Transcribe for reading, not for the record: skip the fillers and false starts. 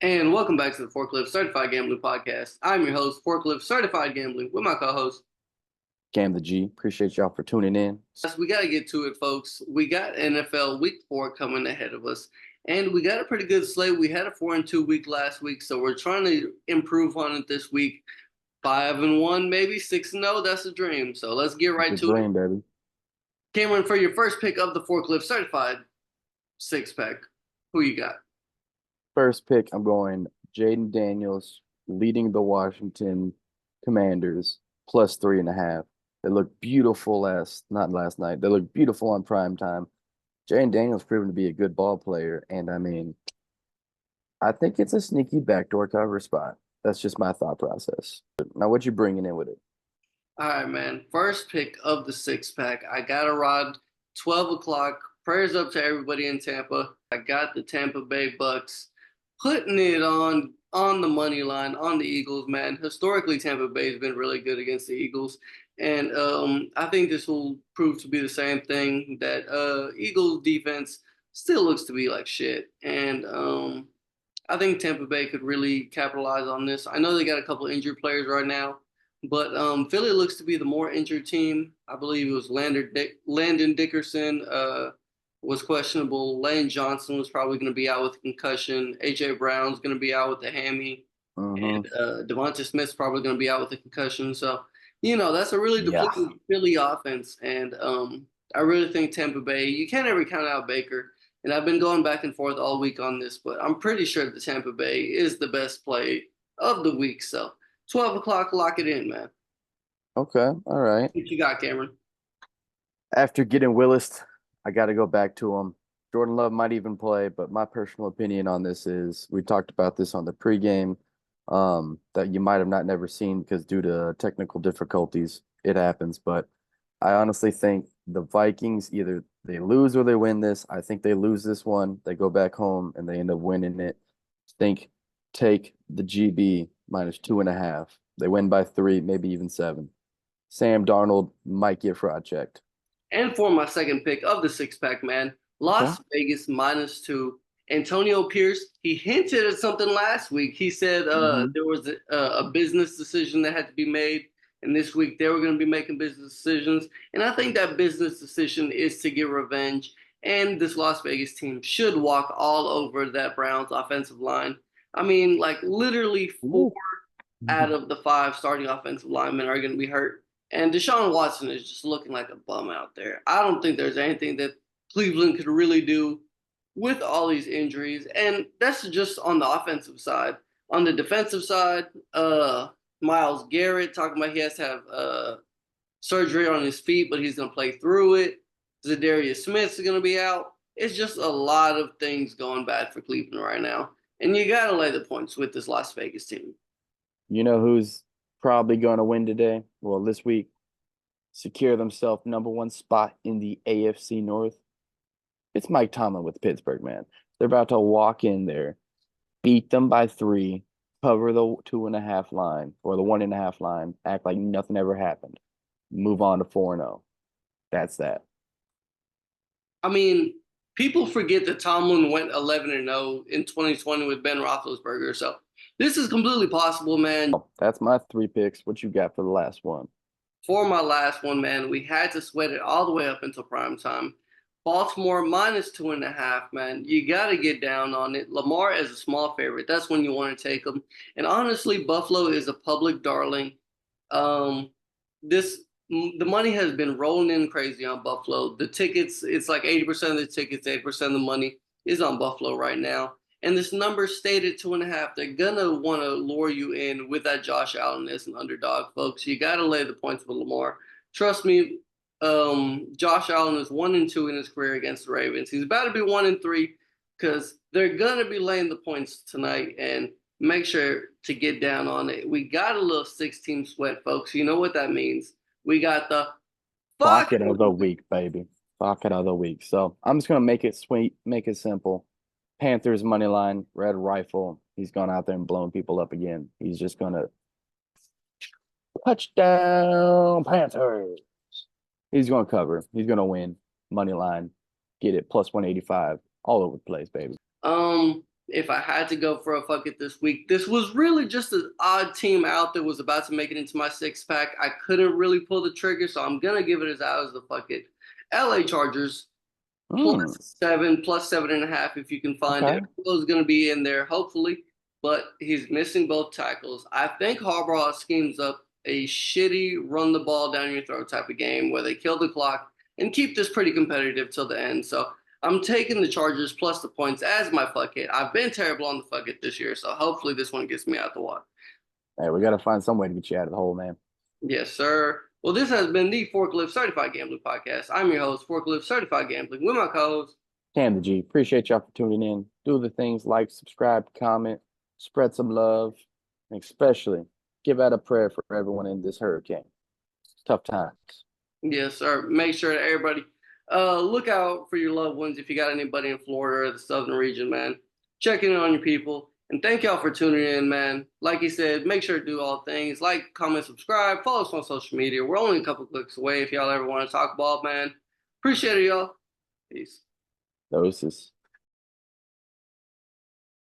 And welcome back to the Forklift Certified Gambling Podcast. I'm your host, Forklift Certified Gambling, with my co-host. Cam the G. Appreciate y'all for tuning in. Yes, we got to get to it, folks. We got NFL Week 4 coming ahead of us, and we got a pretty good slate. We had a 4-2 week last week, so we're trying to improve on it this week. 5-1, maybe 6-0. That's a dream. So let's get right The to it. dream, baby. Cameron, for your first pick of the Forklift Certified six-pack, who you got? First pick, I'm going Jaden Daniels leading the Washington Commanders plus 3.5. They look beautiful not last night. They look beautiful on prime time. Jaden Daniels proven to be a good ball player, and I think it's a sneaky backdoor cover spot. That's just my thought process. Now, what you bringing in with it? All right, man. First pick of the six-pack. I got to ride 12 o'clock. Prayers up to everybody in Tampa. I got the Tampa Bay Bucks putting it on the money line on the Eagles, man. Historically, Tampa Bay has been really good against the Eagles. And I think this will prove to be the same thing, that Eagles defense still looks to be like shit. And I think Tampa Bay could really capitalize on this. I know they got a couple injured players right now, but Philly looks to be the more injured team. I believe it was Landon Dickerson was questionable. Lane Johnson was probably going to be out with a concussion. A.J. Brown's going to be out with a hammy. And Devonta Smith's probably going to be out with a concussion. So, that's a really Yeah. depleted Philly offense. And I really think Tampa Bay, you can't ever count out Baker. And I've been going back and forth all week on this, but I'm pretty sure the Tampa Bay is the best play of the week. So 12 o'clock, lock it in, man. Okay. All right. What you got, Cameron? After getting Willis, I got to go back to him. Jordan Love might even play, but my personal opinion on this is we talked about this on the pregame that you might have not never seen because due to technical difficulties, it happens. But I honestly think the Vikings either they lose or they win this. I think they lose this one. They go back home and they end up winning it. Think take the GB minus 2.5. They win by 3, maybe even 7. Sam Darnold might get fraud checked. And for my second pick of the six-pack, man, Okay. Las Vegas -2. Antonio Pierce, he hinted at something last week. He said Hmm. there was a business decision that had to be made, and this week they were going to be making business decisions. And I think that business decision is to get revenge. And this Las Vegas team should walk all over that Browns offensive line. I mean, like literally four Ooh. out of the five starting offensive linemen are going to be hurt. And Deshaun Watson is just looking like a bum out there. I don't think there's anything that Cleveland could really do with all these injuries. And that's just on the offensive side. On the defensive side, Myles Garrett talking about he has to have surgery on his feet, but he's going to play through it. Zadarius Smith's going to be out. It's just a lot of things going bad for Cleveland right now. And you got to lay the points with this Las Vegas team. You know who's probably going to win today? Well, this week, secure themselves number one spot in the AFC North. It's Mike Tomlin with Pittsburgh, man. They're about to walk in there, beat them by 3, cover the 2.5 line or the 1.5 line, act like nothing ever happened, move on to 4-0. That's that. I mean, people forget that Tomlin went 11-0 in 2020 with Ben Roethlisberger. So this is completely possible, man. That's my 3 picks. What you got for the last one? For my last one, man, we had to sweat it all the way up until prime time. Baltimore -2.5, man. You got to get down on it. Lamar is a small favorite. That's when you want to take them. And honestly, Buffalo is a public darling. Um, this the money has been rolling in crazy on Buffalo. The tickets, it's like 80% of the tickets, 80% of the money is on Buffalo right now. And this number stayed at 2.5. They're gonna want to lure you in with that Josh Allen as an underdog, folks. You got to lay the points with Lamar. Trust me, Josh Allen is 1-2 in his career against the Ravens. He's about to be 1-3 because they're gonna be laying the points tonight. And make sure to get down on it. We got a little 6-team sweat, folks. You know what that means. We got the fuck. Pocket of the week, baby. Pocket of the week. So I'm just gonna make it sweet, make it simple. Panthers money line, red rifle. He's gone out there and blown people up again. He's just gonna touchdown Panthers. He's gonna cover. He's gonna win. Money line. Get it plus 185. All over the place, baby. if I had to go for a fuck it this week, this was really just an odd team out that was about to make it into my six pack. I couldn't really pull the trigger, so I'm gonna give it as out as the fuck it. LA Chargers Hmm. plus 7.5 if you can find Okay. it. Is gonna be in there hopefully, but he's missing both tackles. I think Harbaugh schemes up a shitty run the ball down your throat type of game where they kill the clock and keep this pretty competitive till the end. So I'm taking the Chargers plus the points as my fuck it. I've been terrible on the fuck it this year, so hopefully this one gets me out the water. Hey, we got to find some way to get you out of the hole, man. Yes, sir. Well, this has been the Forklift Certified Gambling Podcast. I'm your host, Forklift Certified Gambling, with my co-host. Cam the G. Appreciate y'all for tuning in. Do the things like subscribe, comment, spread some love, and especially give out a prayer for everyone in this hurricane. It's tough times. Yes, sir. Make sure that everybody look out for your loved ones if you got anybody in Florida or the southern region, man. Checking in on your people. And thank y'all for tuning in, man. Like he said, make sure to do all things. Like, comment, subscribe, follow us on social media. We're only a couple clicks away if y'all ever want to talk ball, man. Appreciate it, y'all. Peace. Doses.